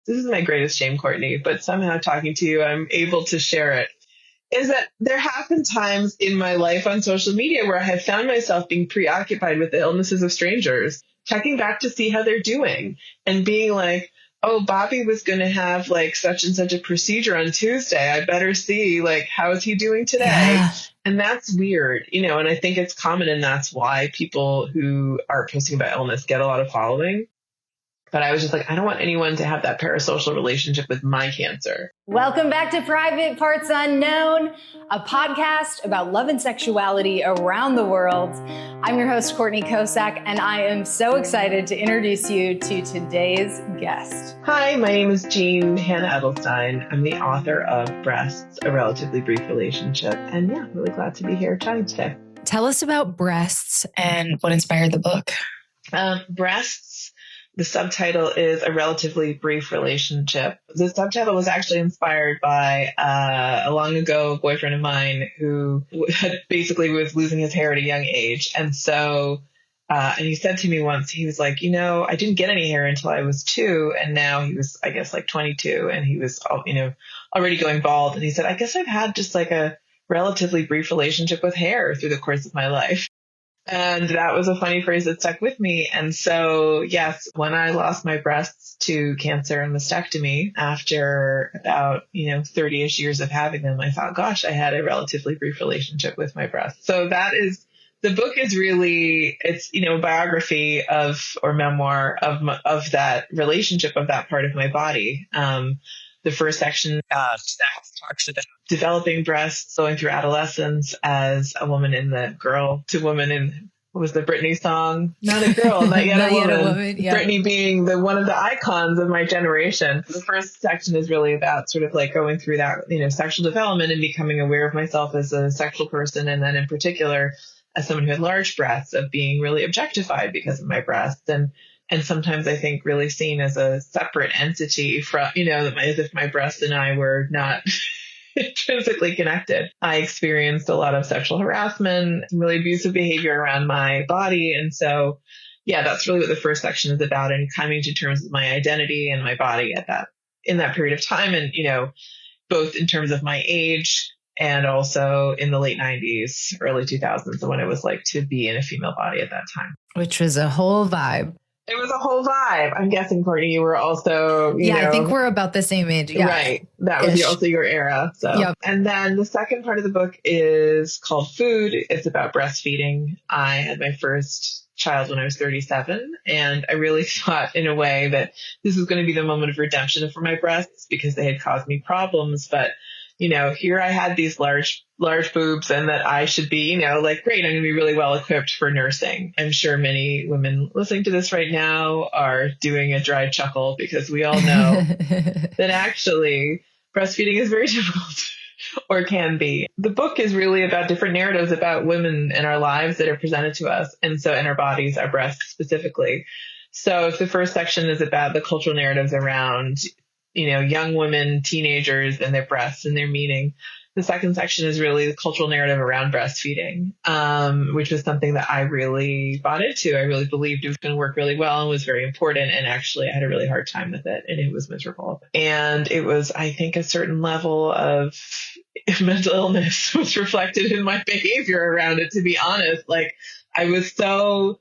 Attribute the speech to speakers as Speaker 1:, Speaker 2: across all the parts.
Speaker 1: this is my greatest shame, Courtney, but somehow talking to you, I'm able to share it, is that there have been times in my life on social media where I have found myself being preoccupied with the illnesses of strangers, checking back to see how they're doing and being like, oh, Bobby was going to have like such and such a procedure on Tuesday. I better see like, how is he doing today? Yeah. And that's weird, and I think it's common, and that's why people who are posting about illness get a lot of following. But I was just like, I don't want anyone to have that parasocial relationship with my cancer.
Speaker 2: Welcome back to Private Parts Unknown, a podcast about love and sexuality around the world. I'm your host, Courtney Kocak, and I am so excited to introduce you to today's guest.
Speaker 1: Hi, my name is Jean Hannah Edelstein. I'm the author of Breasts, A Relatively Brief Relationship. And yeah, really glad to be here chatting today.
Speaker 3: Tell us about Breasts and what inspired the book.
Speaker 1: Breasts. The subtitle is A Relatively Brief Relationship. The subtitle was actually inspired by a long ago boyfriend of mine who basically was losing his hair at a young age. And so, and he said to me once, he was like, I didn't get any hair until I was 2. And now he was, I guess, like 22, and he was, already going bald. And he said, I guess I've had just like a relatively brief relationship with hair through the course of my life. And that was a funny phrase that stuck with me. And so, yes, when I lost my breasts to cancer and mastectomy after about, 30-ish years of having them, I thought, gosh, I had a relatively brief relationship with my breasts. So the book is really, it's, a biography or memoir of that relationship, of that part of my body. The first section talks about developing breasts, going through adolescence as a woman in the girl to woman in, what was the Britney song? Not a girl, not yet a woman. Yeah. Britney being one of the icons of my generation. The first section is really about sort of like going through that, sexual development and becoming aware of myself as a sexual person. And then in particular, as someone who had large breasts, of being really objectified because of my breasts. And sometimes I think really seen as a separate entity from, as if my breasts and I were not intrinsically connected. I experienced a lot of sexual harassment, some really abusive behavior around my body. And so, yeah, that's really what the first section is about, and coming to terms with my identity and my body in that period of time. And, both in terms of my age and also in the late 90s, early 2000s, when it was like to be in a female body at that time.
Speaker 3: Which was a whole vibe.
Speaker 1: It was a whole vibe. I'm guessing, Courtney, you were also,
Speaker 3: I think we're about the same age. Yeah.
Speaker 1: Right. That was also your era. So, yep. And then the second part of the book is called Food. It's about breastfeeding. I had my first child when I was 37. And I really thought in a way that this was going to be the moment of redemption for my breasts because they had caused me problems. But here I had these large boobs, and that I should be, great, I'm going to be really well equipped for nursing. I'm sure many women listening to this right now are doing a dry chuckle because we all know that actually breastfeeding is very difficult or can be. The book is really about different narratives about women in our lives that are presented to us. And so in our bodies, our breasts specifically. So if the first section is about the cultural narratives around young women, teenagers, and their breasts and their meaning, the second section is really the cultural narrative around breastfeeding, which was something that I really bought into. I really believed it was going to work really well and was very important. And actually, I had a really hard time with it, and it was miserable. And it was, I think, a certain level of mental illness was reflected in my behavior around it, to be honest. Like, I was so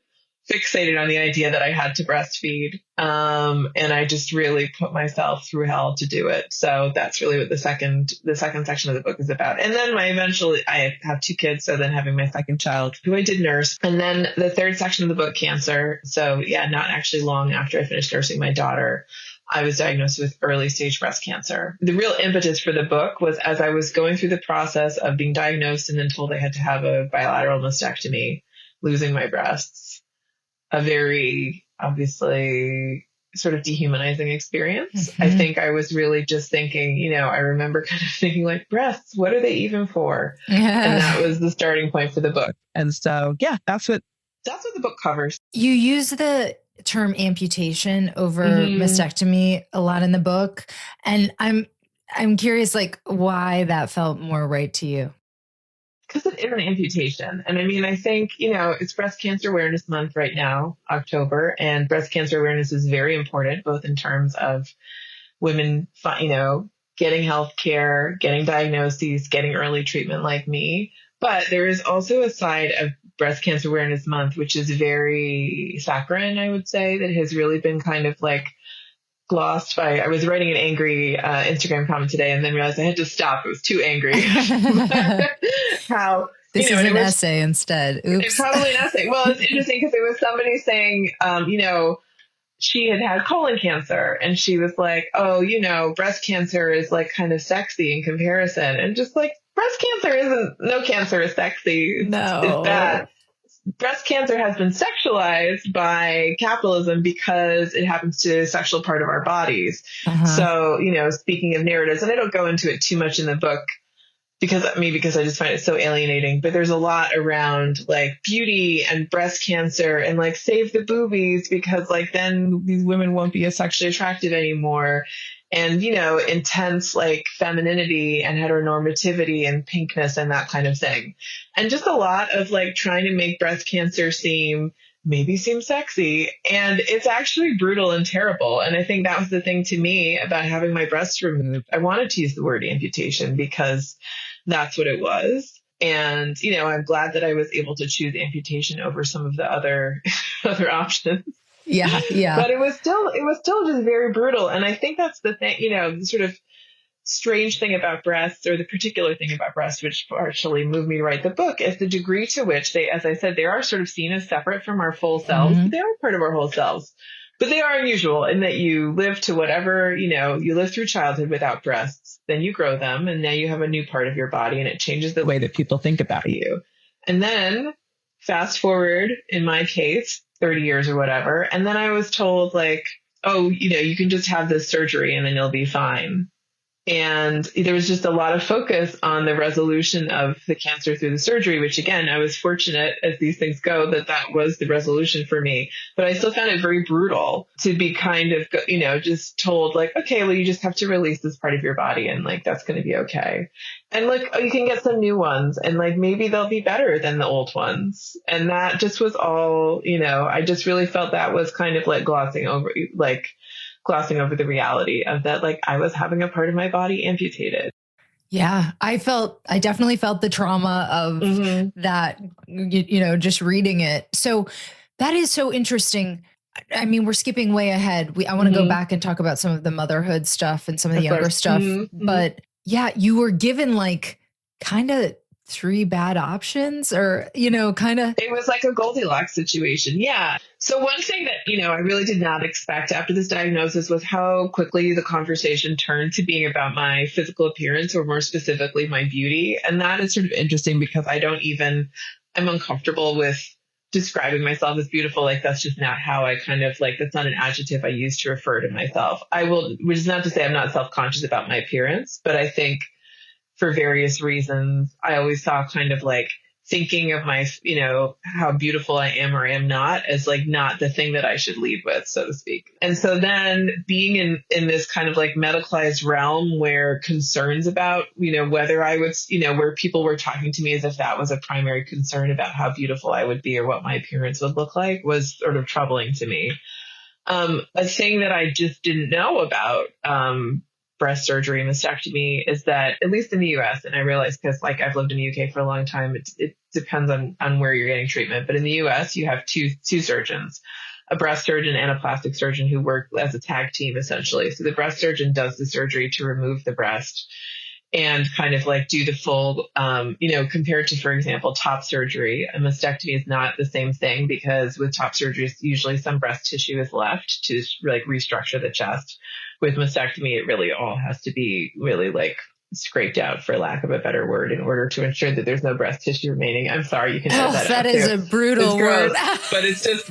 Speaker 1: fixated on the idea that I had to breastfeed. And I just really put myself through hell to do it. So that's really what the second section of the book is about. And then I have 2 kids. So then having my second child, who I did nurse. And then the third section of the book, cancer. So yeah, not actually long after I finished nursing my daughter, I was diagnosed with early stage breast cancer. The real impetus for the book was as I was going through the process of being diagnosed and then told I had to have a bilateral mastectomy, losing my breasts. A very obviously sort of dehumanizing experience. Mm-hmm. I think I was really just thinking, I remember kind of thinking like, breasts, what are they even for? Yeah. And that was the starting point for the book. And so, yeah, that's what the book covers.
Speaker 3: You use the term amputation over mastectomy a lot in the book. And I'm curious, like, why that felt more right to you.
Speaker 1: Because it is an amputation. And I mean, I think, it's Breast Cancer Awareness Month right now, October, and breast cancer awareness is very important, both in terms of women, getting health care, getting diagnoses, getting early treatment like me. But there is also a side of Breast Cancer Awareness Month, which is very saccharine, I would say, that has really been kind of like glossed by, I was writing an angry Instagram comment today and then realized I had to stop. It was too angry. How
Speaker 3: this is an essay instead. Oops.
Speaker 1: It's probably an essay. Well, it's interesting because it was somebody saying, she had colon cancer and she was like, oh, breast cancer is like kind of sexy in comparison. And just like, breast cancer no cancer is sexy. It's bad. Breast cancer has been sexualized by capitalism because it happens to a sexual part of our bodies. So, speaking of narratives, and I don't go into it too much in the book because I just find it so alienating, but there's a lot around like beauty and breast cancer and like save the boobies because like then these women won't be as sexually attractive anymore. And, intense like femininity and heteronormativity and pinkness and that kind of thing. And just a lot of like trying to make breast cancer seem sexy. And it's actually brutal and terrible. And I think that was the thing to me about having my breasts removed. I wanted to use the word amputation because that's what it was. And, I'm glad that I was able to choose amputation over some of the other options.
Speaker 3: Yeah.
Speaker 1: But it was still just very brutal. And I think that's the thing, the sort of strange thing about breasts, or the particular thing about breasts, which partially moved me to write the book, is the degree to which they, as I said, they are sort of seen as separate from our full selves. But they are part of our whole selves. But they are unusual in that you live to whatever, you live through childhood without breasts, then you grow them, and now you have a new part of your body, and it changes the way that people think about you. And then fast forward, in my case, 30 years or whatever. And then I was told like, oh, you can just have this surgery and then you'll be fine. And there was just a lot of focus on the resolution of the cancer through the surgery, which again, I was fortunate as these things go that was the resolution for me. But I still found it very brutal to be kind of, just told like, okay, well, you just have to release this part of your body and like, that's going to be okay. And like, oh, you can get some new ones and like, maybe they'll be better than the old ones. And that just was all, I just really felt that was kind of like glossing over the reality of that, like I was having a part of my body amputated.
Speaker 3: Yeah, I definitely felt the trauma of that, just reading it. So that is so interesting. I mean, we're skipping way ahead. I want to go back and talk about some of the motherhood stuff and some of the younger stuff. But yeah, you were given like kind of 3 bad options or, kind of.
Speaker 1: It was like a Goldilocks situation. Yeah. So one thing that, I really did not expect after this diagnosis was how quickly the conversation turned to being about my physical appearance, or more specifically, my beauty. And that is sort of interesting because I'm uncomfortable with describing myself as beautiful. Like that's just not how I kind of like, that's not an adjective I use to refer to myself. Which is not to say I'm not self-conscious about my appearance, but I think for various reasons, I always saw kind of like thinking of my, how beautiful I am or am not as like not the thing that I should lead with, so to speak. And so then being in this kind of like medicalized realm where concerns about, whether I would, where people were talking to me as if that was a primary concern about how beautiful I would be or what my appearance would look like was sort of troubling to me. A thing that I just didn't know about, breast surgery, mastectomy, is that at least in the US, and I realize because like I've lived in the UK for a long time, it depends on where you're getting treatment. But in the US, you have two surgeons, a breast surgeon and a plastic surgeon who work as a tag team essentially. So the breast surgeon does the surgery to remove the breast and kind of like do the full, compared to, for example, top surgery. A mastectomy is not the same thing because with top surgery, usually some breast tissue is left to like restructure the chest. With mastectomy, it really all has to be really like scraped out, for lack of a better word, in order to ensure that there's no breast tissue remaining. I'm sorry, you can edit that out.
Speaker 3: That is a brutal word.
Speaker 1: but it's just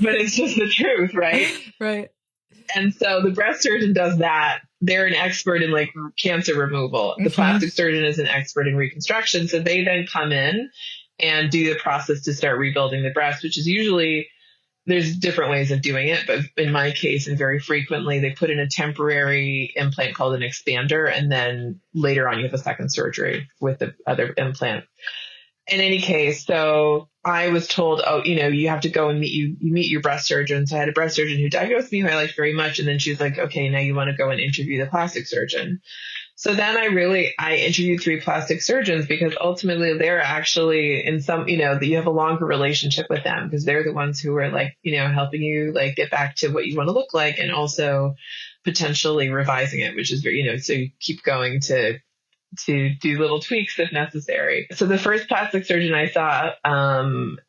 Speaker 1: the truth, right?
Speaker 3: Right.
Speaker 1: And so the breast surgeon does that. They're an expert in like cancer removal. The plastic surgeon is an expert in reconstruction. So they then come in and do the process to start rebuilding the breast, which is usually, there's different ways of doing it, but in my case, and very frequently, they put in a temporary implant called an expander, and then later on you have a second surgery with the other implant. in any case, so I was told, oh, you have to go and meet your breast surgeon. So I had a breast surgeon who diagnosed me, who I liked very much. And then she was like, okay, now you want to go and interview the plastic surgeon. So then I interviewed 3 plastic surgeons, because ultimately they're actually in some, that you have a longer relationship with them, because they're the ones who are like, helping you like get back to what you want to look like, and also potentially revising it, which is very, so you keep going to do little tweaks if necessary. So the first plastic surgeon I saw,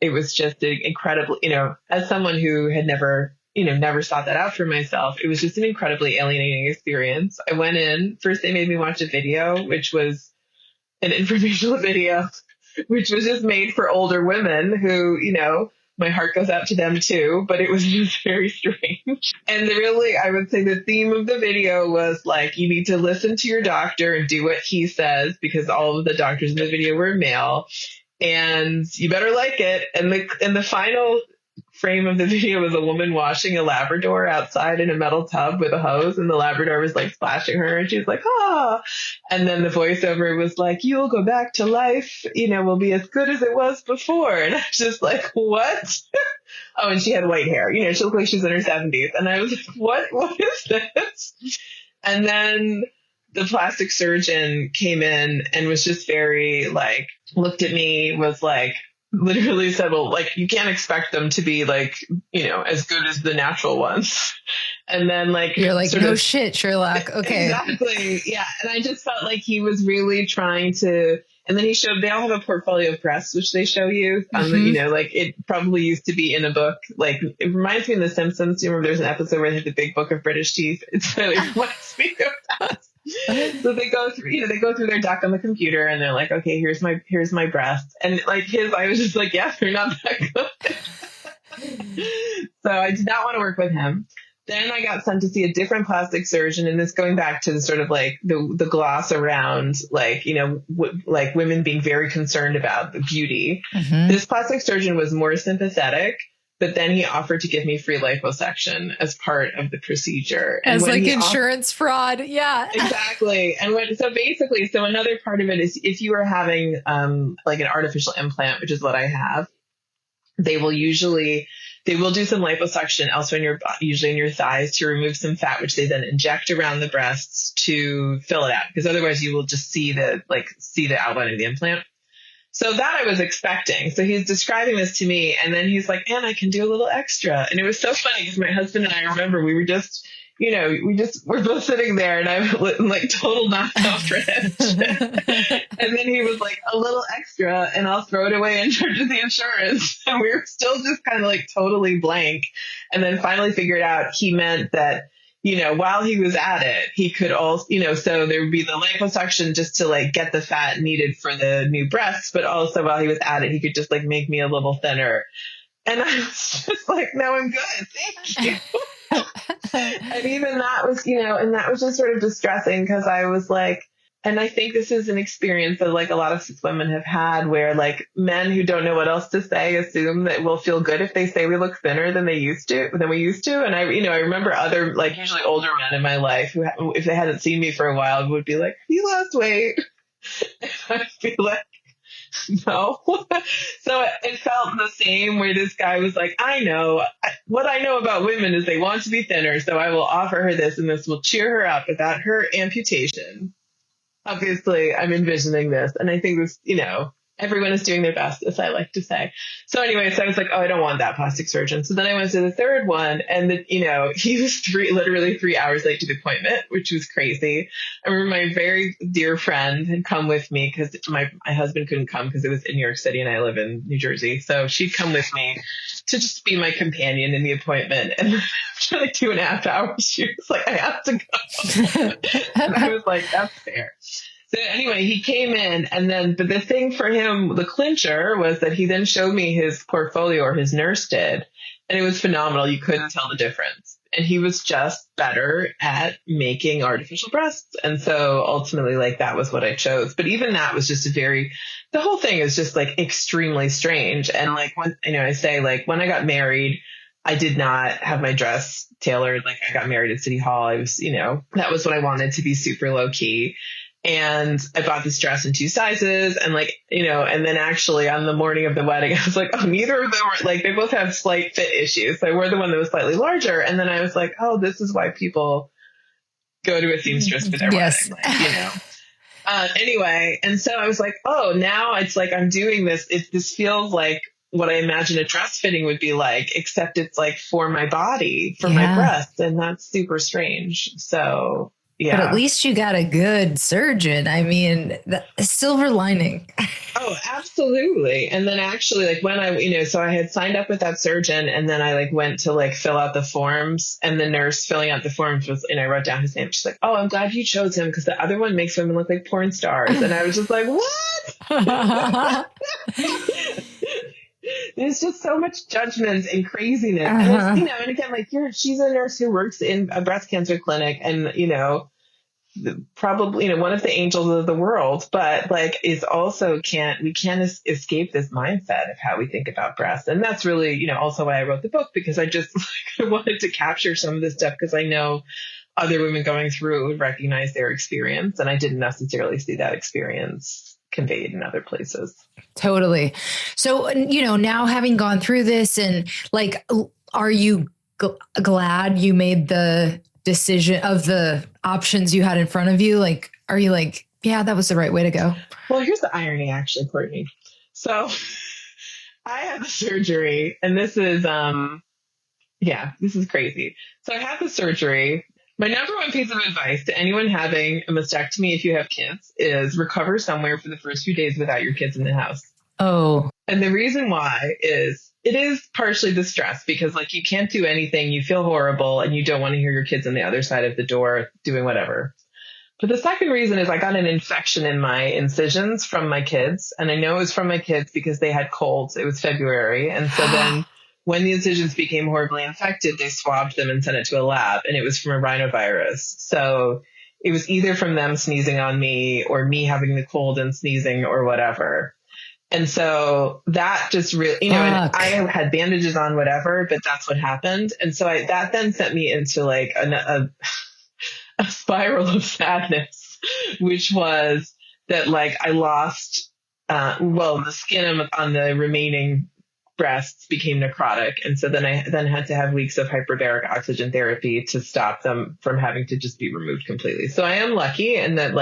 Speaker 1: it was just an incredible, as someone who had never sought that out for myself, it was just an incredibly alienating experience. I went in, first they made me watch a video, which was an informational video, which was just made for older women who, my heart goes out to them too, but it was just very strange. And really, I would say the theme of the video was like, you need to listen to your doctor and do what he says, because all of the doctors in the video were male, and you better like it. And the final frame of the video was a woman washing a Labrador outside in a metal tub with a hose, and the Labrador was like splashing her, and she was like, ah. And then the voiceover was like, you'll go back to life, will be as good as it was before. And I was just like, what? Oh, and she had white hair, she looked like she was in her 70s. And I was like, what is this? And then the plastic surgeon came in and was just very like, looked at me, was like, literally said, well, like, you can't expect them to be like, as good as the natural ones. And then like,
Speaker 3: you're like, no shit, Sherlock. Okay.
Speaker 1: Exactly. Yeah. And I just felt like he was really trying to, and then they all have a portfolio of breasts, which they show you, like it probably used to be in a book. Like it reminds me of The Simpsons. You remember there's an episode where they have the big book of British teeth. It reminds me of that. So they go through their deck on the computer, and they're like, okay, here's my breast. And like I was just like, yeah, they're not that good. So I did not want to work with him. Then I got sent to see a different plastic surgeon, and this going back to the sort of like the gloss around like, like women being very concerned about the beauty. Mm-hmm. This plastic surgeon was more sympathetic, but then he offered to give me free liposuction as part of the procedure.
Speaker 3: As like insurance fraud. Yeah,
Speaker 1: exactly. And so another part of it is if you are having like an artificial implant, which is what I have, they will do some liposuction elsewhere in your body, usually in your thighs, to remove some fat, which they then inject around the breasts to fill it out, because otherwise you will just see the outline of the implant. So that I was expecting. So he's describing this to me, and then he's like, and I can do a little extra. And it was so funny because my husband and I remember we were just, we're both sitting there, and I'm like total knockout French. And then he was like, a little extra, and I'll throw it away in charge of the insurance. And we were still just kind of like totally blank. And then finally figured out he meant that, while he was at it, he could also, so there would be the liposuction just to like get the fat needed for the new breasts, but also while he was at it, he could just like make me a little thinner. And I was just like, no, I'm good. Thank you. And even that was, and that was just sort of distressing, because I was like, and I think this is an experience that like a lot of cis women have had, where like men who don't know what else to say assume that we'll feel good if they say we look thinner than we used to. And I remember other like usually older men in my life who, if they hadn't seen me for a while, would be like, have you lost weight? And I'd be like, no. So it felt the same, where this guy was like, what I know about women is they want to be thinner, so I will offer her this, and this will cheer her up without her amputation. Obviously, I'm envisioning this, and I think this, everyone is doing their best, as I like to say. So anyway, so I was like, oh, I don't want that plastic surgeon. So then I went to the third one, and he was literally 3 hours late to the appointment, which was crazy. I remember my very dear friend had come with me, because my husband couldn't come because it was in New York City and I live in New Jersey. So she'd come with me to just be my companion in the appointment. And after like 2.5 hours, she was like, I have to go. And I was like, that's fair. So anyway, he came in, but the thing for him, the clincher, was that he then showed me his portfolio, or his nurse did, and it was phenomenal. You couldn't tell the difference. And he was just better at making artificial breasts. And so ultimately, like, that was what I chose. But even that was just the whole thing is just like extremely strange. And like, when, I say like when I got married, I did not have my dress tailored. Like I got married at City Hall. I was, that was what I wanted, to be super low key. And I bought this dress in 2 sizes and like, and then actually on the morning of the wedding, I was like, oh, neither of them were like, they both have slight fit issues. So I wore the one that was slightly larger. And then I was like, oh, this is why people go to a seamstress for their wedding. Like, anyway. And so I was like, oh, now it's like, I'm doing this. This feels like what I imagine a dress fitting would be like, except it's like for my body, for my breasts. And that's super strange. So yeah.
Speaker 3: But at least you got a good surgeon. I mean, the silver lining.
Speaker 1: Oh, absolutely. And then actually like when I, so I had signed up with that surgeon and then I like went to like fill out the forms and the nurse filling out the forms and I wrote down his name. She's like, oh, I'm glad you chose him because the other one makes women look like porn stars. And I was just like, what? There's just so much judgment and craziness. And it's, and again, like she's a nurse who works in a breast cancer clinic and, probably, one of the angels of the world, but like is also we can't escape this mindset of how we think about breasts. And that's really, also why I wrote the book, because I just I wanted to capture some of this stuff because I know other women going through it would recognize their experience. And I didn't necessarily see that experience conveyed in other places.
Speaker 3: Totally. So, now having gone through this and like, are you glad you made the decision of the options you had in front of you? Like, are you like, yeah, that was the right way to go?
Speaker 1: Well, here's the irony actually, Courtney. So I had the surgery and this is, this is crazy. So I had the surgery. My number one piece of advice to anyone having a mastectomy, if you have kids, is recover somewhere for the first few days without your kids in the house.
Speaker 3: Oh.
Speaker 1: And the reason why is it is partially the stress because like you can't do anything. You feel horrible and you don't want to hear your kids on the other side of the door doing whatever. But the second reason is I got an infection in my incisions from my kids. And I know it was from my kids because they had colds. It was February. And so then when the incisions became horribly infected, they swabbed them and sent it to a lab. And it was from a rhinovirus. So it was either from them sneezing on me or me having the cold and sneezing or whatever. And so that just really, and I had bandages on, whatever, but that's what happened. And so that then sent me into like a spiral of sadness, which was that like I lost, the skin on the remaining breasts became necrotic. And so then I had to have weeks of hyperbaric oxygen therapy to stop them from having to just be removed completely. So I am lucky and that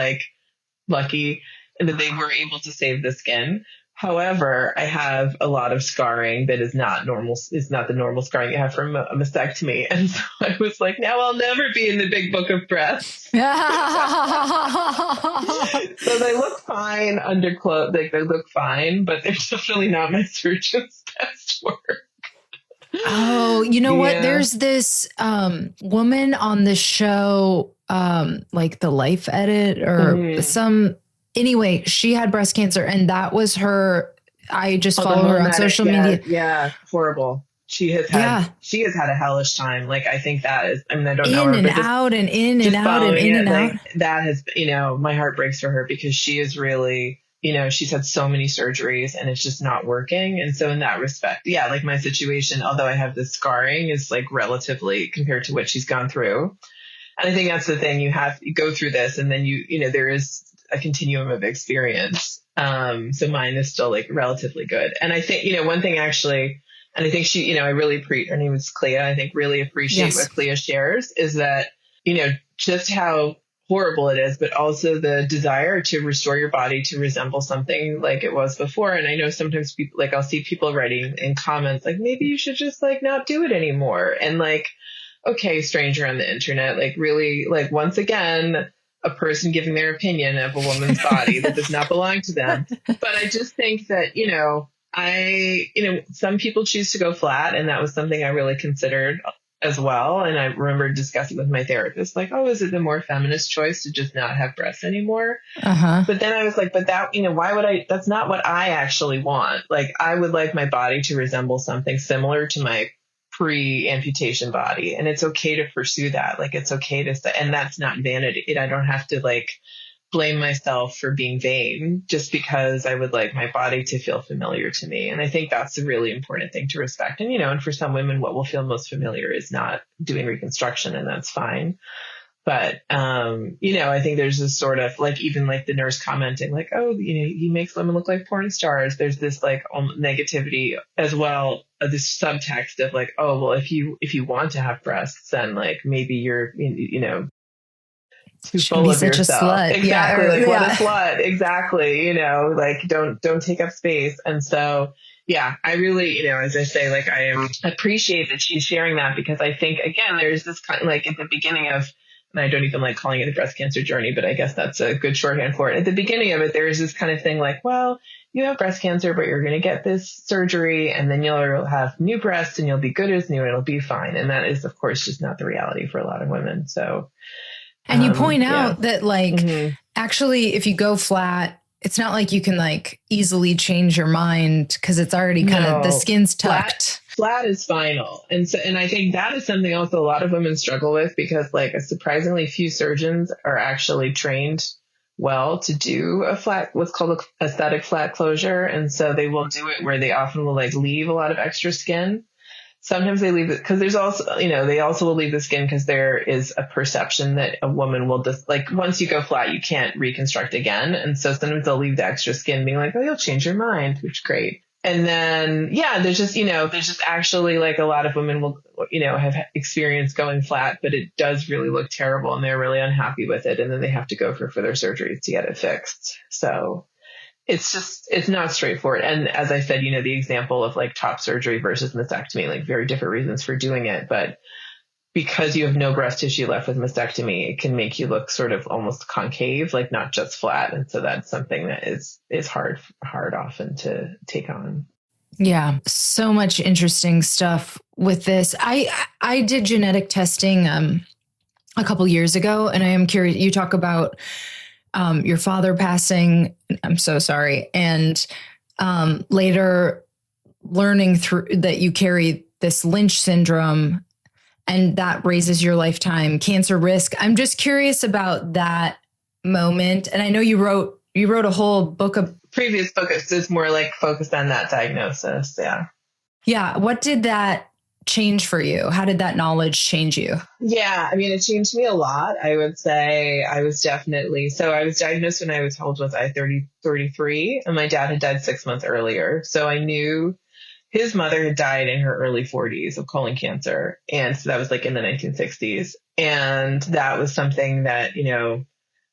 Speaker 1: they were able to save the skin. However, I have a lot of scarring that is not normal. Is not the normal scarring you have from a mastectomy. And so I was like, now I'll never be in the big book of breasts. So they look fine under clothes. Like they look fine, but they're definitely not my surgeon's best work.
Speaker 3: Oh, you know what? There's this woman on the show, like the Life Edit or anyway, she had breast cancer and that was her. I just follow her on social media.
Speaker 1: Yeah. Horrible. She has had a hellish time. Like, I think that is, I don't know her.
Speaker 3: In and out and in and out and in and out.
Speaker 1: That has, my heart breaks for her because she is really, she's had so many surgeries and it's just not working. And so in that respect, like my situation, although I have this scarring is like relatively compared to what she's gone through. And I think that's the thing, you go through this and then there is a continuum of experience. So mine is still like relatively good. And I think, one thing actually, and I think she, I really her name is Clea. I think really appreciate what Clea shares is that, just how horrible it is, but also the desire to restore your body to resemble something like it was before. And I know sometimes people, like I'll see people writing in comments, like maybe you should just like not do it anymore. And like, okay, stranger on the internet, like really like once again, a person giving their opinion of a woman's body that does not belong to them. But I just think that, some people choose to go flat. And that was something I really considered as well. And I remember discussing with my therapist, like, oh, is it the more feminist choice to just not have breasts anymore? But then I was like, but that, why would that's not what I actually want. Like, I would like my body to resemble something similar to my pre-amputation body. And it's okay to pursue that. Like, it's okay to say, and that's not vanity. I don't have to like blame myself for being vain just because I would like my body to feel familiar to me. And I think that's a really important thing to respect. And, and for some women, what will feel most familiar is not doing reconstruction, and that's fine. But, I think there's this sort of like, even like the nurse commenting like, oh, he makes women look like porn stars. There's this like negativity as well, this subtext of like, oh, well, if you want to have breasts, then like maybe you're, too full of yourself. Exactly. Yeah, what a slut. Exactly. Like don't take up space. And so, yeah, I really, as I say, like I appreciate that she's sharing that, because I think, again, there's this kind of like at the beginning of, and I don't even like calling it a breast cancer journey, but I guess that's a good shorthand for it. At the beginning of it, there is this kind of thing like, well, you have breast cancer, but you're going to get this surgery and then you'll have new breasts and you'll be good as new. It'll be fine. And that is, of course, just not the reality for a lot of women. So,
Speaker 3: and you point out that like, actually, if you go flat, it's not like you can like easily change your mind because it's already kind of, the skin's tucked.
Speaker 1: Flat is final. And I think that is something also a lot of women struggle with, because like surprisingly few surgeons are actually trained well to do a flat, what's called a aesthetic flat closure. And so they will do it where they often will like leave a lot of extra skin. Sometimes they leave it because there's also, they also will leave the skin because there is a perception that a woman will just like, once you go flat, you can't reconstruct again. And so sometimes they'll leave the extra skin being like, oh, you'll change your mind, which is great. And then, there's just actually like a lot of women will, have experience going flat, but it does really look terrible and they're really unhappy with it. And then they have to go for further surgeries to get it fixed. So it's not straightforward. And as I said, the example of like top surgery versus mastectomy, like very different reasons for doing it. But because you have no breast tissue left with mastectomy, it can make you look sort of almost concave, like not just flat. And so that's something that is hard often to take on.
Speaker 3: Yeah. So much interesting stuff with this. I did genetic testing a couple years ago, and I am curious, you talk about your father passing. I'm so sorry. And later learning through that you carry this Lynch syndrome, and that raises your lifetime cancer risk. I'm just curious about that moment. And I know you wrote a whole book of
Speaker 1: previous book is more like focused on that diagnosis. Yeah.
Speaker 3: Yeah. What did that change for you? How did that knowledge change you?
Speaker 1: Yeah. I mean, it changed me a lot. I would say I was diagnosed when I was, how old was I? 33, and my dad had died 6 months earlier. So I knew his mother had died in her early 40s of colon cancer. And so that was like in the 1960s. And that was something that,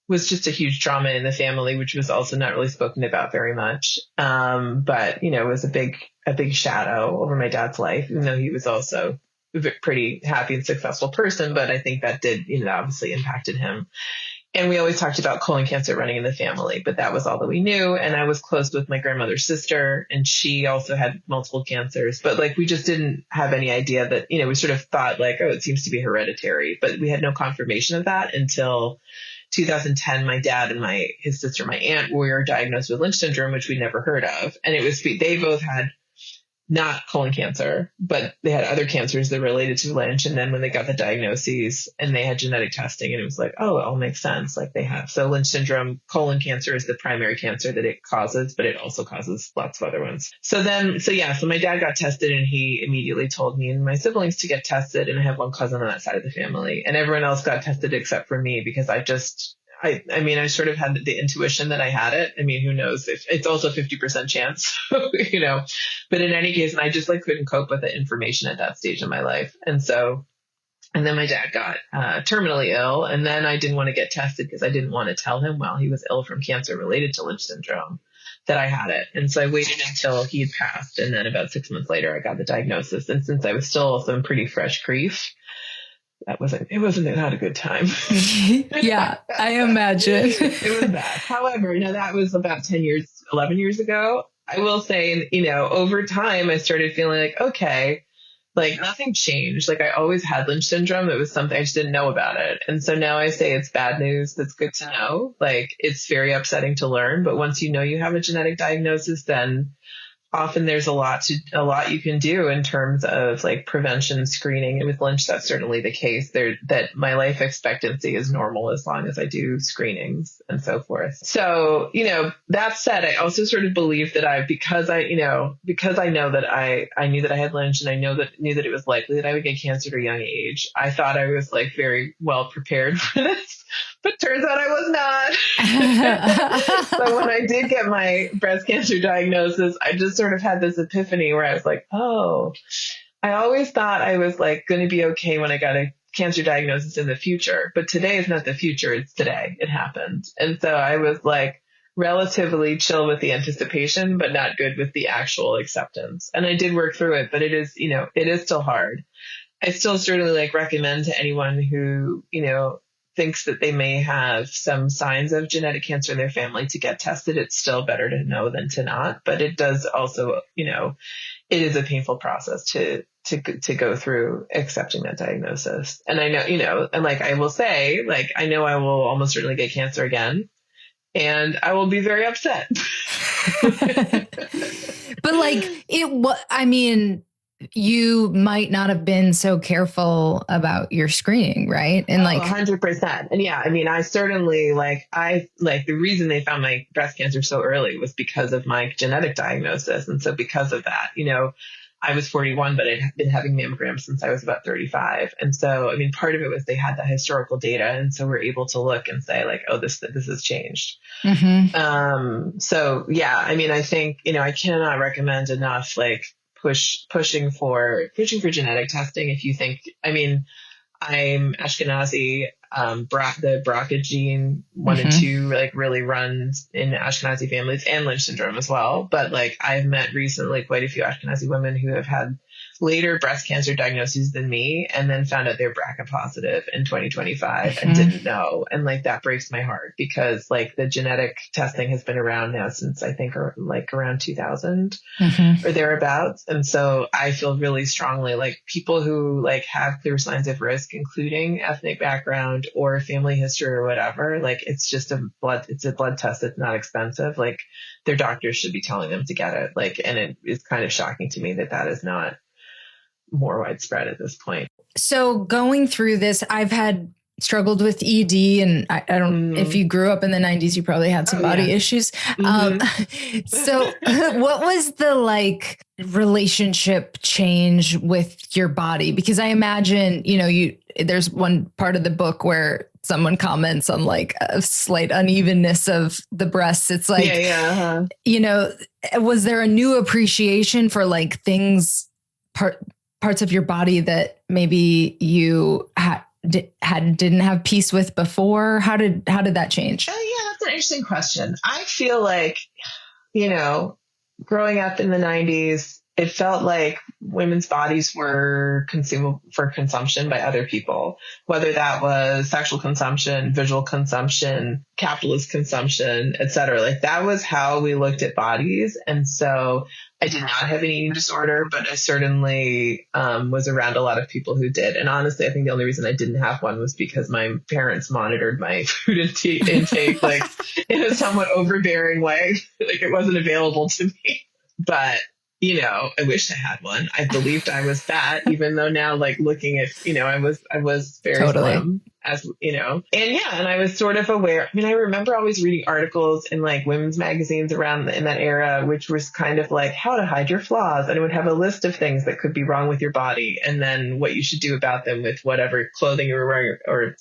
Speaker 1: was just a huge trauma in the family, which was also not really spoken about very much. But, it was a big shadow over my dad's life, even though he was also a pretty happy and successful person. But I think that did, obviously impacted him. And we always talked about colon cancer running in the family, but that was all that we knew. And I was close with my grandmother's sister, and she also had multiple cancers, but like, we just didn't have any idea that, we sort of thought like, oh, it seems to be hereditary, but we had no confirmation of that until 2010. My dad and his sister, my aunt, were diagnosed with Lynch syndrome, which we'd never heard of. And they both had not colon cancer, but they had other cancers that related to Lynch. And then when they got the diagnoses and they had genetic testing, and it was like, oh, it all makes sense. Like they have. So Lynch syndrome, colon cancer is the primary cancer that it causes, but it also causes lots of other ones. So my dad got tested, and he immediately told me and my siblings to get tested. And I have one cousin on that side of the family, and everyone else got tested except for me, because I sort of had the intuition that I had it. I mean, who knows if it's also 50% chance, but in any case, and I just like couldn't cope with the information at that stage in my life. And then my dad got terminally ill, and then I didn't want to get tested because I didn't want to tell him while he was ill from cancer related to Lynch syndrome that I had it. And so I waited until he had passed. And then about 6 months later, I got the diagnosis. And since I was still also in pretty fresh grief, it wasn't not a good time.
Speaker 3: Yeah, I imagine.
Speaker 1: It was bad. However, that was about 11 years ago. I will say, over time, I started feeling like, okay, like nothing changed. Like I always had Lynch syndrome. It was something I just didn't know about it. And so now I say it's bad news. That's good to know. Like it's very upsetting to learn. But once you know you have a genetic diagnosis, then often there's a lot you can do in terms of like prevention screening. And with Lynch, that's certainly the case that my life expectancy is normal as long as I do screenings and so forth. So, that said, I also sort of believe that because I know that I knew that I had Lynch, and I knew that it was likely that I would get cancer at a young age, I thought I was like very well prepared for this, but turns out I was not. So when I did get my breast cancer diagnosis, I just sort of had this epiphany where I was like, oh, I always thought I was like going to be okay when I got a cancer diagnosis in the future, but today is not the future. It's today. It happened. And so I was like relatively chill with the anticipation, but not good with the actual acceptance. And I did work through it, but it is still hard. I still certainly like recommend to anyone who, thinks that they may have some signs of genetic cancer in their family to get tested. It's still better to know than to not, but it does also, it is a painful process to go through accepting that diagnosis. And I know, and like, I will say, like, I know I will almost certainly get cancer again, and I will be very upset.
Speaker 3: But like you might not have been so careful about your screening, right? And
Speaker 1: 100%. And yeah, I certainly the reason they found my breast cancer so early was because of my genetic diagnosis. And so because of that, I was 41, but I'd been having mammograms since I was about 35. And so, part of it was they had the historical data. And so we're able to look and say like, oh, this has changed. Mm-hmm. So yeah, I think, I cannot recommend enough, like, pushing for genetic testing. If you think, I'm Ashkenazi, the BRCA gene 1 and 2 like really runs in Ashkenazi families, and Lynch syndrome as well. But like I've met recently quite a few Ashkenazi women who have had later breast cancer diagnoses than me, and then found out they're BRCA positive in 2025 and didn't know. And like that breaks my heart, because like the genetic testing has been around now since I think like around 2000 or thereabouts. And so I feel really strongly like people who like have clear signs of risk, including ethnic background or family history or whatever, like it's a blood test. It's not expensive. Like their doctors should be telling them to get it. Like, and it is kind of shocking to me that is not more widespread at this point. So
Speaker 3: going through this, I've struggled with ED, and I don't, if you grew up in the 90s, you probably had some body issues. So what was the like relationship change with your body? Because I imagine, there's one part of the book where someone comments on like a slight unevenness of the breasts. It's like, was there a new appreciation for like things, parts of your body that maybe you didn't have peace with before? How did that change?
Speaker 1: Yeah, that's an interesting question. I feel like, growing up in the 90s, it felt like women's bodies were consumable for consumption by other people, whether that was sexual consumption, visual consumption, capitalist consumption, etc. Like that was how we looked at bodies. And so I did not have an eating disorder, but I certainly was around a lot of people who did. And honestly, I think the only reason I didn't have one was because my parents monitored my food intake like in a somewhat overbearing way. Like it wasn't available to me. But I wish I had one. I believed I was fat, even though now, like looking at, I was very slim, and I was sort of aware. I remember always reading articles in like women's magazines in that era, which was kind of like how to hide your flaws. And it would have a list of things that could be wrong with your body, and then what you should do about them with whatever clothing you were wearing or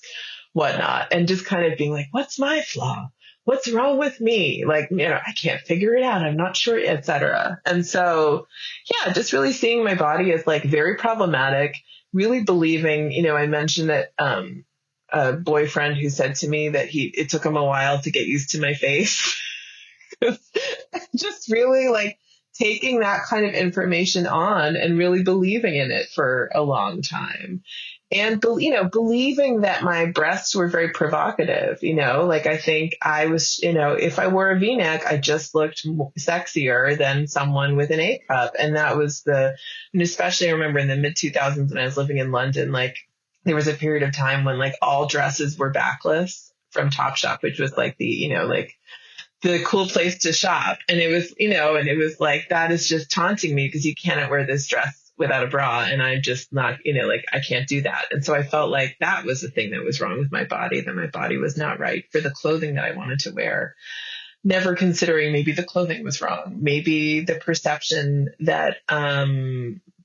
Speaker 1: whatnot. And just kind of being like, what's my flaw? What's wrong with me? Like, I can't figure it out. I'm not sure, etc. And so, yeah, just really seeing my body as like very problematic, really believing, I mentioned that, a boyfriend who said to me that it took him a while to get used to my face. Just really like taking that kind of information on and really believing in it for a long time. And, believing that my breasts were very provocative, like I think I was, if I wore a V-neck, I just looked sexier than someone with an A cup. And that was and especially I remember in the mid 2000s when I was living in London, like there was a period of time when like all dresses were backless from Topshop, which was like the, the cool place to shop. And it was, and it was like, that is just taunting me because you cannot wear this dress without a bra. And I'm just not, I can't do that. And so I felt like that was the thing that was wrong with my body, that my body was not right for the clothing that I wanted to wear. Never considering maybe the clothing was wrong. Maybe the perception that,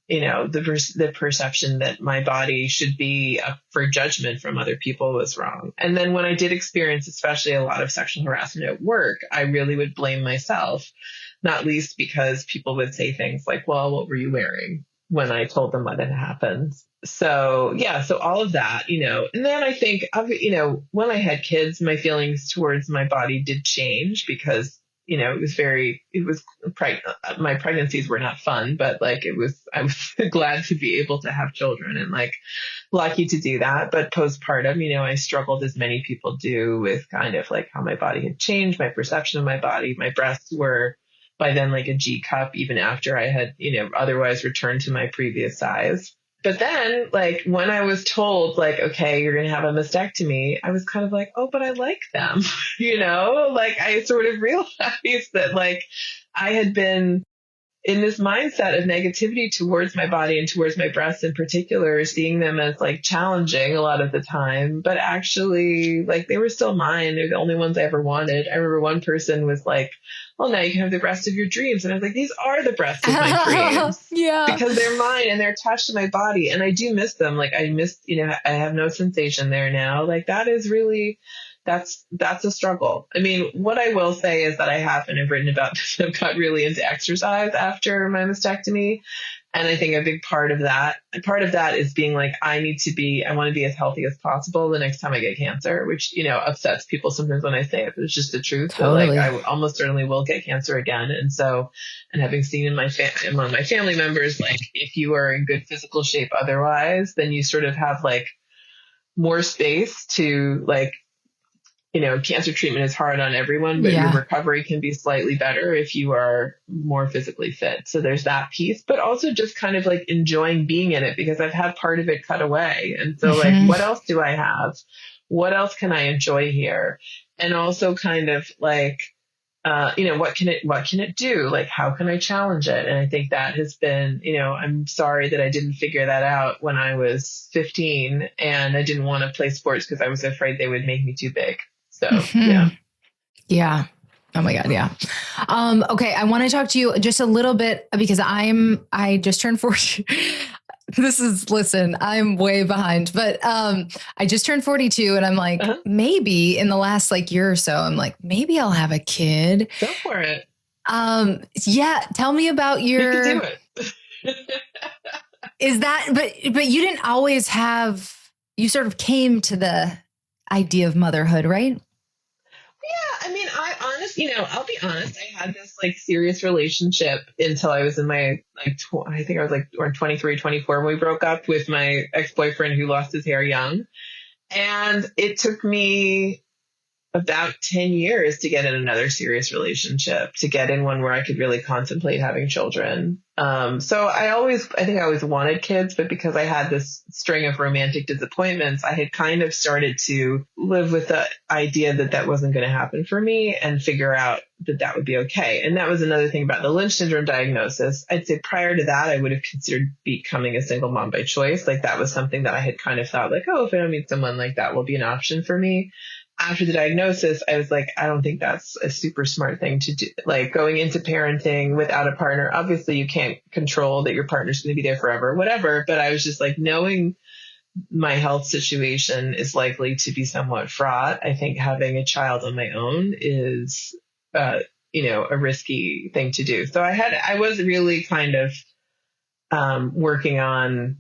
Speaker 1: the perception that my body should be up for judgment from other people was wrong. And then when I did experience, especially a lot of sexual harassment at work, I really would blame myself, not least because people would say things like, well, what were you wearing, when I told them what had happened. So all of that, and then I think, when I had kids, my feelings towards my body did change because, my pregnancies were not fun, but I was glad to be able to have children and lucky to do that. But postpartum, I struggled, as many people do, with kind of how my body had changed, my perception of my body. My breasts were by then a G cup, even after I had, otherwise returned to my previous size. But then, when I was told, okay, you're going to have a mastectomy, I was kind of oh, but I like them, I sort of realized that, I had been in this mindset of negativity towards my body and towards my breasts in particular, seeing them as challenging a lot of the time, but actually they were still mine. They're the only ones I ever wanted. I remember one person was well, now you can have the breast of your dreams. And I was these are the breasts of my dreams.
Speaker 3: Yeah.
Speaker 1: Because they're mine and they're attached to my body. And I do miss them. I miss, I have no sensation there now. That is really, that's a struggle. I mean, what I will say is that I have, and I've written about this, I've got really into exercise after my mastectomy. And I think a big part of that is being I want to be as healthy as possible the next time I get cancer, which, upsets people sometimes when I say it, but it's just the truth.
Speaker 3: Totally.
Speaker 1: But I almost certainly will get cancer again. And so, and having seen among my family members, if you are in good physical shape otherwise, then you sort of have more space to cancer treatment is hard on everyone, but your recovery can be slightly better if you are more physically fit. So there's that piece, but also just kind of enjoying being in it, because I've had part of it cut away. And so what else do I have? What else can I enjoy here? And also kind of what can it do? How can I challenge it? And I think that has been, I'm sorry that I didn't figure that out when I was 15 and I didn't want to play sports because I was afraid they would make me too big. So,
Speaker 3: yeah. Oh my God. Yeah. Okay. I want to talk to you just a little bit because I just turned 40. I'm way behind, but, I just turned 42 and I'm maybe in the last year or so, I'm maybe I'll have a kid.
Speaker 1: Go for it.
Speaker 3: Yeah. Tell me about
Speaker 1: You can do it.
Speaker 3: Is that, but you didn't always you sort of came to the idea of motherhood, right?
Speaker 1: Yeah, I mean, I'll be honest. I had this serious relationship until I was in my I think I was 23, 24 when we broke up with my ex-boyfriend who lost his hair young. And it took me about 10 years to get in another serious relationship, to get in one where I could really contemplate having children. So I think I always wanted kids, but because I had this string of romantic disappointments, I had kind of started to live with the idea that that wasn't going to happen for me and figure out that that would be okay. And that was another thing about the Lynch syndrome diagnosis. I'd say prior to that, I would have considered becoming a single mom by choice. That was something that I had kind of thought oh, if I don't meet someone like that will be an option for me. After the diagnosis, I was I don't think that's a super smart thing to do. Going into parenting without a partner, obviously you can't control that your partner's going to be there forever, whatever. But I was just knowing my health situation is likely to be somewhat fraught. I think having a child on my own is, a risky thing to do. So I was really kind of, working on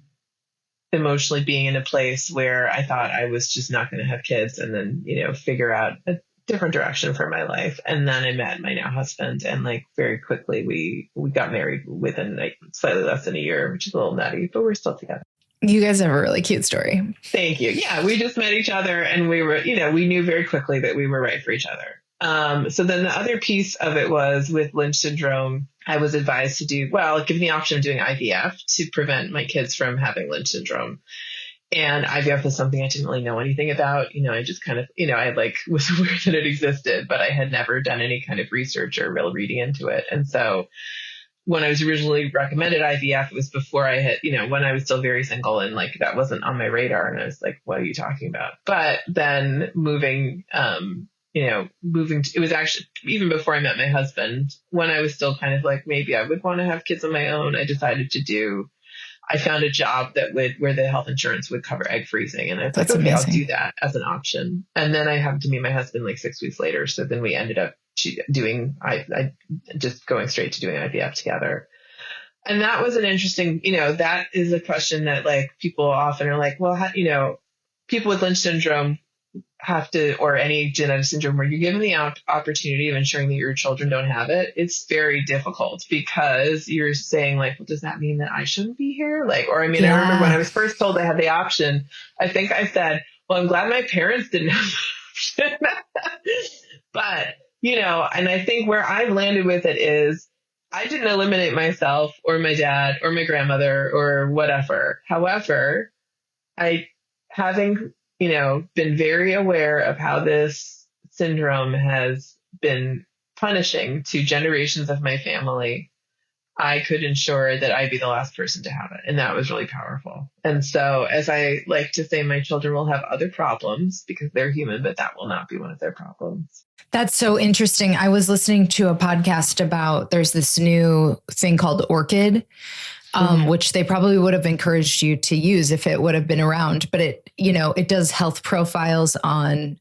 Speaker 1: emotionally being in a place where I thought I was just not going to have kids and then, figure out a different direction for my life. And then I met my now husband and very quickly we got married within slightly less than a year, which is a little nutty, but we're still together.
Speaker 3: You guys have a really cute story.
Speaker 1: Thank you. Yeah. We just met each other and we were, we knew very quickly that we were right for each other. So then the other piece of it was with Lynch syndrome, I was advised to given the option of doing IVF to prevent my kids from having Lynch syndrome. And IVF was something I didn't really know anything about. I just kind of, I like was aware that it existed, but I had never done any kind of research or real reading into it. And so when I was originally recommended IVF, it was before I had, when I was still very single, and like that wasn't on my radar. And I was like, what are you talking about? But then moving it was actually even before I met my husband, when I was still kind of like, maybe I would want to have kids on my own. I found a job where the health insurance would cover egg freezing. And I was like, okay, amazing. I'll do that as an option. And then I happened to meet my husband like 6 weeks later. So then we ended up just going straight to doing IVF together. And that was an interesting, that is a question that like people often are like, well, people with Lynch syndrome have to, or any genetic syndrome where you're given the opportunity of ensuring that your children don't have it, it's very difficult because you're saying like, well, does that mean that I shouldn't be here? Like, or I mean, I remember when I was first told I had the option, I think I said, well, I'm glad my parents didn't have the option. But, and I think where I've landed with it is I didn't eliminate myself or my dad or my grandmother or whatever. However, having been very aware of how this syndrome has been punishing to generations of my family, I could ensure that I'd be the last person to have it. And that was really powerful. And so, as I like to say, my children will have other problems because they're human, but that will not be one of their problems.
Speaker 3: That's so interesting. I was listening to a podcast about, there's this new thing called Orchid, which they probably would have encouraged you to use if it would have been around, but it does health profiles on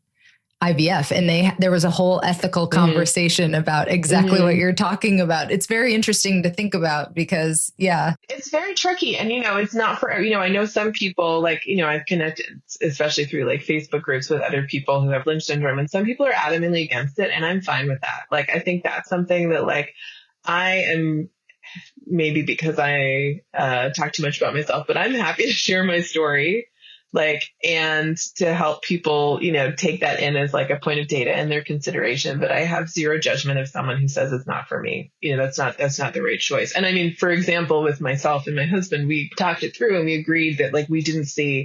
Speaker 3: IVF, and there was a whole ethical conversation about exactly what you're talking about. It's very interesting to think about because
Speaker 1: it's very tricky. And, it's not for, I know some people like, I've connected, especially through like Facebook groups with other people who have Lynch syndrome, and some people are adamantly against it. And I'm fine with that. Like, I think that's something that like I am, maybe because I talk too much about myself, but I'm happy to share my story, and to help people, take that in as like a point of data in their consideration. But I have zero judgment of someone who says it's not for me. That's not the right choice. And I mean, for example, with myself and my husband, we talked it through and we agreed that like we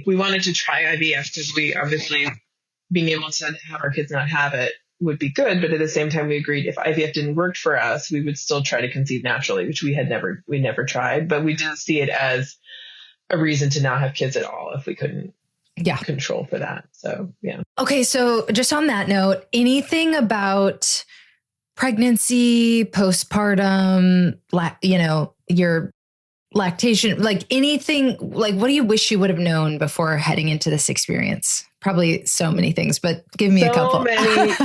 Speaker 1: wanted to try IVF because we obviously being able to have our kids not have it would be good. But at the same time, we agreed if IVF didn't work for us, we would still try to conceive naturally, which we never tried. But we didn't see it as a reason to not have kids at all if we couldn't control for that. So, yeah.
Speaker 3: Okay. So just on that note, anything about pregnancy, postpartum, your lactation, like anything, like what do you wish you would have known before heading into this experience? Probably so many things, but give me a couple.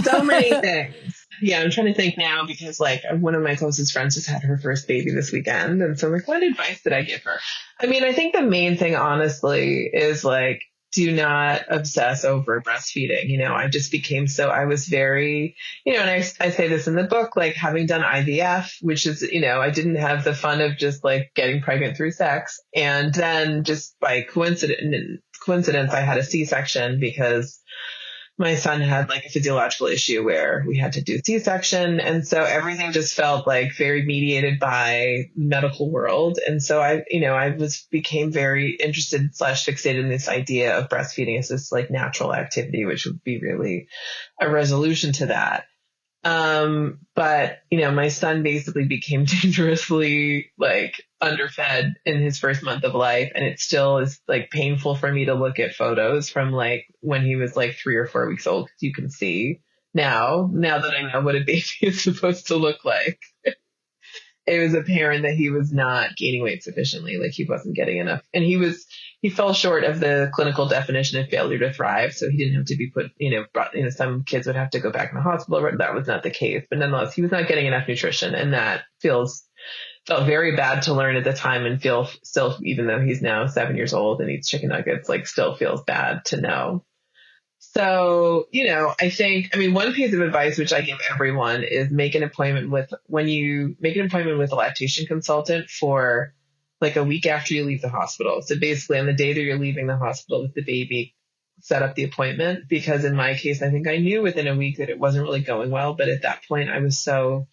Speaker 1: So many things. Yeah, I'm trying to think now because like one of my closest friends just had her first baby this weekend. And so I'm like, what advice did I give her? I mean, I think the main thing, honestly, is like, do not obsess over breastfeeding. I just became I was very, and I say this in the book, like having done IVF, which is, I didn't have the fun of just like getting pregnant through sex. And then just by coincidence, I had a C-section because my son had like a physiological issue where we had to do C-section. And so everything just felt like very mediated by medical world. And so I became very interested / fixated in this idea of breastfeeding as this like natural activity, which would be really a resolution to that. But my son basically became dangerously like underfed in his first month of life. And it still is like painful for me to look at photos from like when he was like 3 or 4 weeks old. Cause you can see now that I know what a baby is supposed to look like. It was apparent that he was not gaining weight sufficiently. Like he wasn't getting enough. And he fell short of the clinical definition of failure to thrive. So he didn't have to be put, some kids would have to go back in the hospital. That was not the case, but nonetheless, he was not getting enough nutrition. And that felt very bad to learn at the time and feel still, even though he's now 7 years old and eats chicken nuggets, like still feels bad to know. So, one piece of advice, which I give everyone is make an appointment with a lactation consultant for like a week after you leave the hospital. So basically on the day that you're leaving the hospital with the baby, set up the appointment, because in my case, I think I knew within a week that it wasn't really going well. But at that point I was so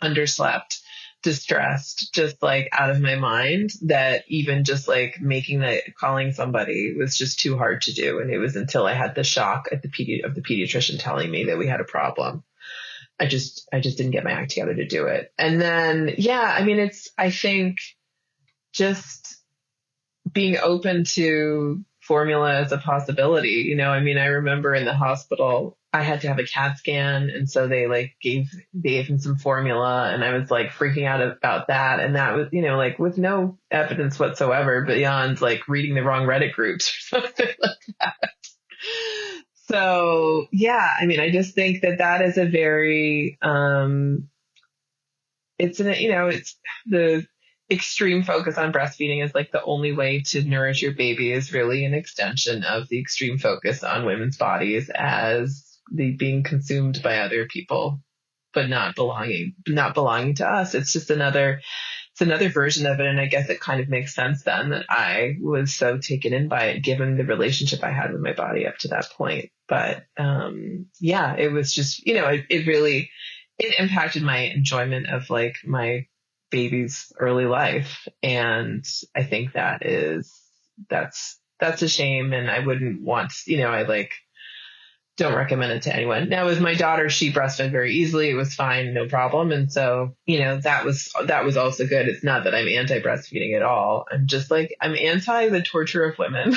Speaker 1: underslept distressed, just like out of my mind, that even just like calling somebody was just too hard to do. And it was until I had the shock of the pediatrician telling me that we had a problem. I just didn't get my act together to do it. And then, I think just being open to formula as a possibility. I remember in the hospital, I had to have a CAT scan. And so they gave him some formula, and I was like freaking out about that. And that was, with no evidence whatsoever beyond like reading the wrong Reddit groups or something like that. So yeah, I just think that is a very, it's the extreme focus on breastfeeding is like the only way to nourish your baby is really an extension of the extreme focus on women's bodies as the being consumed by other people, but not belonging to us. It's just another version of it. And I guess it kind of makes sense then that I was so taken in by it, given the relationship I had with my body up to that point. But, it was just, it impacted my enjoyment of like my baby's early life. And I think that's a shame. And I wouldn't want, don't recommend it to anyone. Now with my daughter, she breastfed very easily. It was fine, no problem. And so, that was also good. It's not that I'm anti-breastfeeding at all. I'm just like, I'm anti the torture of women.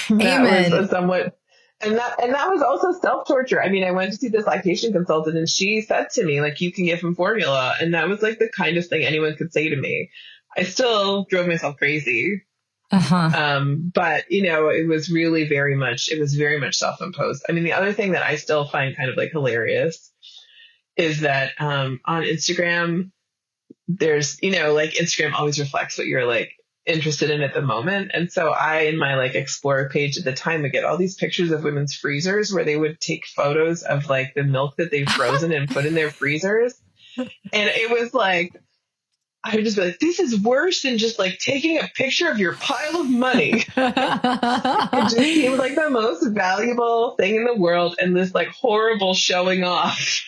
Speaker 3: Amen.
Speaker 1: And that was also self-torture. I went to see this lactation consultant, and she said to me, like, you can give him formula. And that was like the kindest thing anyone could say to me. I still drove myself crazy. But it was really very much self-imposed. The other thing that I still find kind of like hilarious is that, on Instagram, there's, Instagram always reflects what you're like interested in at the moment. And so I, in my like Explorer page at the time, would get all these pictures of women's freezers where they would take photos of like the milk that they've frozen and put in their freezers. And it was like, I would just be like, this is worse than just like taking a picture of your pile of money. It just seemed like the most valuable thing in the world, and this like horrible showing off.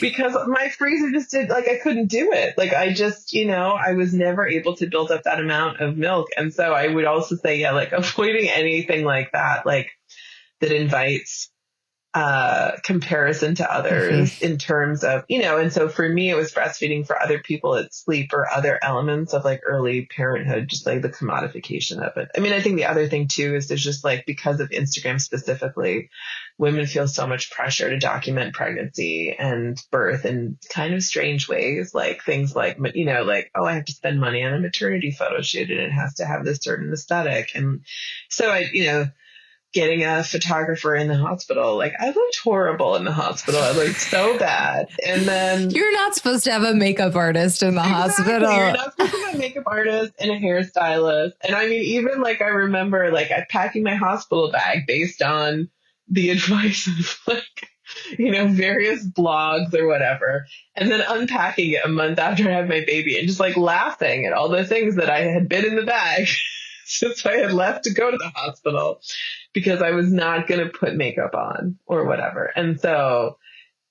Speaker 1: Because my freezer just I couldn't do it. Like I just, I was never able to build up that amount of milk. And so I would also say, avoiding anything like that, like that invites comparison to others in terms of, and so for me, it was breastfeeding. For other people, it's sleep or other elements of like early parenthood, just like the commodification of it. I think the other thing too is there's just like, because of Instagram specifically, women feel so much pressure to document pregnancy and birth in kind of strange ways, like things like, oh, I have to spend money on a maternity photo shoot and it has to have this certain aesthetic. And so getting a photographer in the hospital, like I looked horrible in the hospital. I looked so bad. And then
Speaker 3: you're not supposed to have a makeup artist in the hospital.
Speaker 1: You're not supposed to have a makeup artist and a hairstylist. And even like, I remember like packing my hospital bag based on the advice of like, various blogs or whatever. And then unpacking it a month after I had my baby and just like laughing at all the things that I had been in the bag since I had left to go to the hospital, because I was not going to put makeup on or whatever. And so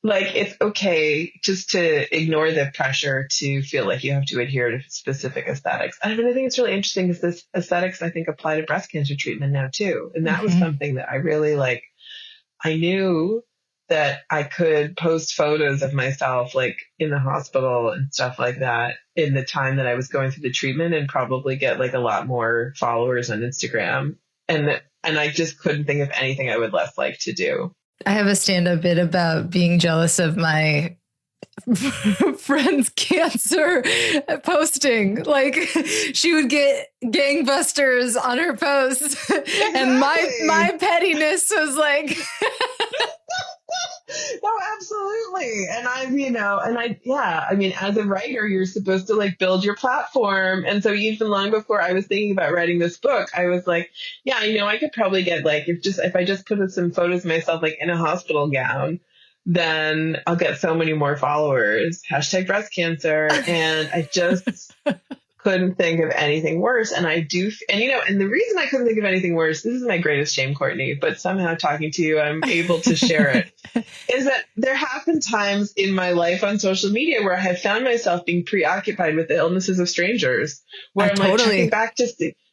Speaker 1: like, it's okay just to ignore the pressure to feel like you have to adhere to specific aesthetics. I think it's really interesting because this aesthetics, I think, apply to breast cancer treatment now too. And that was something that I really like. I knew that I could post photos of myself like in the hospital and stuff like that in the time that I was going through the treatment and probably get like a lot more followers on Instagram. And I just couldn't think of anything I would less like to do.
Speaker 3: I have a stand-up bit about being jealous of my friend's cancer posting. Like she would get gangbusters on her posts. Exactly. And my pettiness was like
Speaker 1: no, absolutely. And as a writer, you're supposed to like build your platform. And so even long before I was thinking about writing this book, I was like, yeah, I could probably get like, if I just put some photos of myself like in a hospital gown, then I'll get so many more followers, #breast cancer. And I just couldn't think of anything worse. And and the reason I couldn't think of anything worse, this is my greatest shame, Courtney, but somehow talking to you, I'm able to share it, is that there have been times in my life on social media where I have found myself being preoccupied with the illnesses of strangers, where I'm like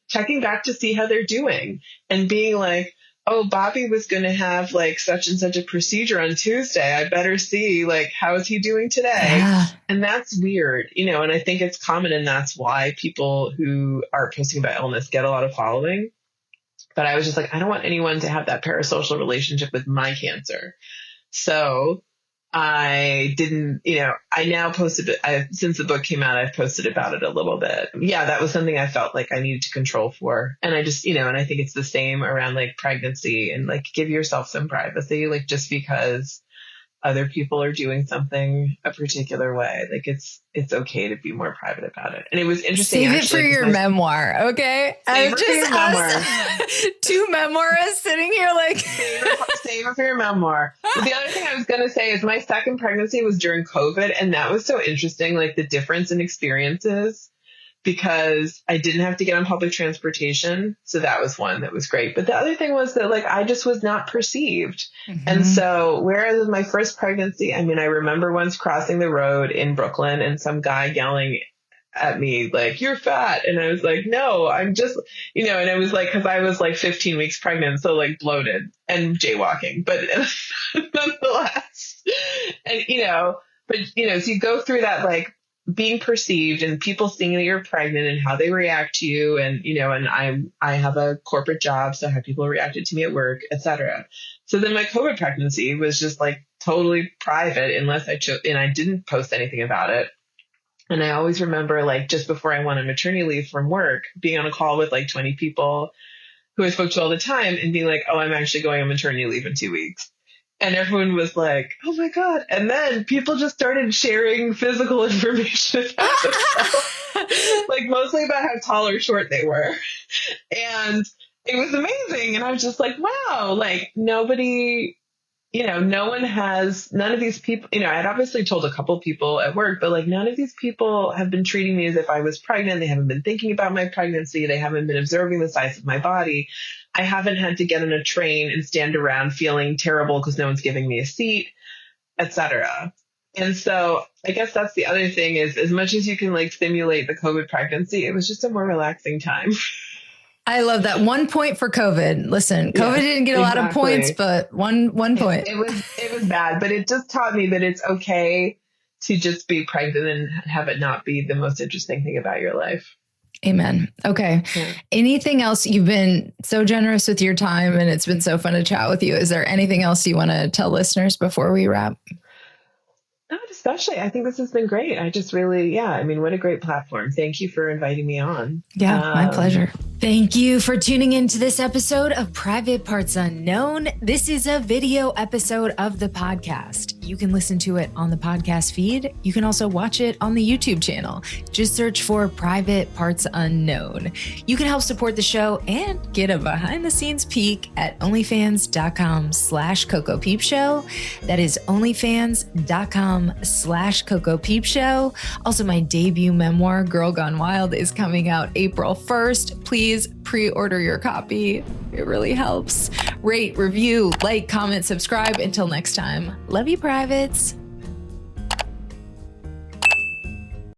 Speaker 1: checking back to see how they're doing and being like, oh, Bobby was going to have like such and such a procedure on Tuesday. I better see like, how is he doing today? Yeah. And that's weird, and I think it's common, and that's why people who are posting about illness get a lot of following. But I was just like, I don't want anyone to have that parasocial relationship with my cancer. So I didn't, I now posted it. Since the book came out, I've posted about it a little bit. Yeah, that was something I felt like I needed to control for. And I just, and I think it's the same around like pregnancy, and like give yourself some privacy, like just because other people are doing something a particular way, like it's okay to be more private about it. And it was interesting.
Speaker 3: Save it for your memoir. Okay.
Speaker 1: Save it for your memoir.
Speaker 3: Two memoirists sitting here like
Speaker 1: save it for your memoir. But the other thing I was going to say is my second pregnancy was during COVID. And that was so interesting, like the difference in experiences, because I didn't have to get on public transportation. So that was one that was great. But the other thing was that like, I just was not perceived. Mm-hmm. And so whereas with my first pregnancy, I rember once crossing the road in Brooklyn and some guy yelling at me, like, you're fat. And I was like, no, I'm just, and it was like, cause I was like 15 weeks pregnant. So like bloated and jaywalking, but nonetheless, and, so you go through that, like, being perceived and people seeing that you're pregnant and how they react to you. And, and I have a corporate job, so how people reacted to me at work, etc. So then my COVID pregnancy was just like totally private unless I chose, and I didn't post anything about it. And I always remember like just before I went on maternity leave from work, being on a call with like 20 people who I spoke to all the time and being like, oh, I'm actually going on maternity leave in 2 weeks. And everyone was like, oh my God. And then people just started sharing physical information about themselves, like mostly about how tall or short they were. And it was amazing. And I was just like, wow, like nobody, none of these people, I'd obviously told a couple people at work, but like none of these people have been treating me as if I was pregnant. They haven't been thinking about my pregnancy. They haven't been observing the size of my body. I haven't had to get on a train and stand around feeling terrible because no one's giving me a seat, etc. And so I guess that's the other thing is, as much as you can like simulate the COVID pregnancy, it was just a more relaxing time.
Speaker 3: I love that. 1 point for COVID. Listen, COVID didn't get a lot of points, but one point.
Speaker 1: It was bad, but it just taught me that it's okay to just be pregnant and have it not be the most interesting thing about your life.
Speaker 3: Amen. Okay. Yeah. Anything else? You've been so generous with your time and it's been so fun to chat with you. Is there anything else you want to tell listeners before we wrap?
Speaker 1: Not especially. I think this has been great. I just really, what a great platform. Thank you for inviting me on.
Speaker 3: Yeah, my pleasure. Thank you for tuning into this episode of Private Parts Unknown. This is a video episode of the podcast. You can listen to it on the podcast feed. You can also watch it on the YouTube channel. Just search for Private Parts Unknown. You can help support the show and get a behind the scenes peek at onlyfans.com/CocoPeepShow. That is onlyfans.com/CocoPeepShow. Also, my debut memoir, Girl Gone Wild, is coming out April 1st. Please pre-order your copy. It really helps. Rate, review, like, comment, subscribe. Until next time. Love you, privates.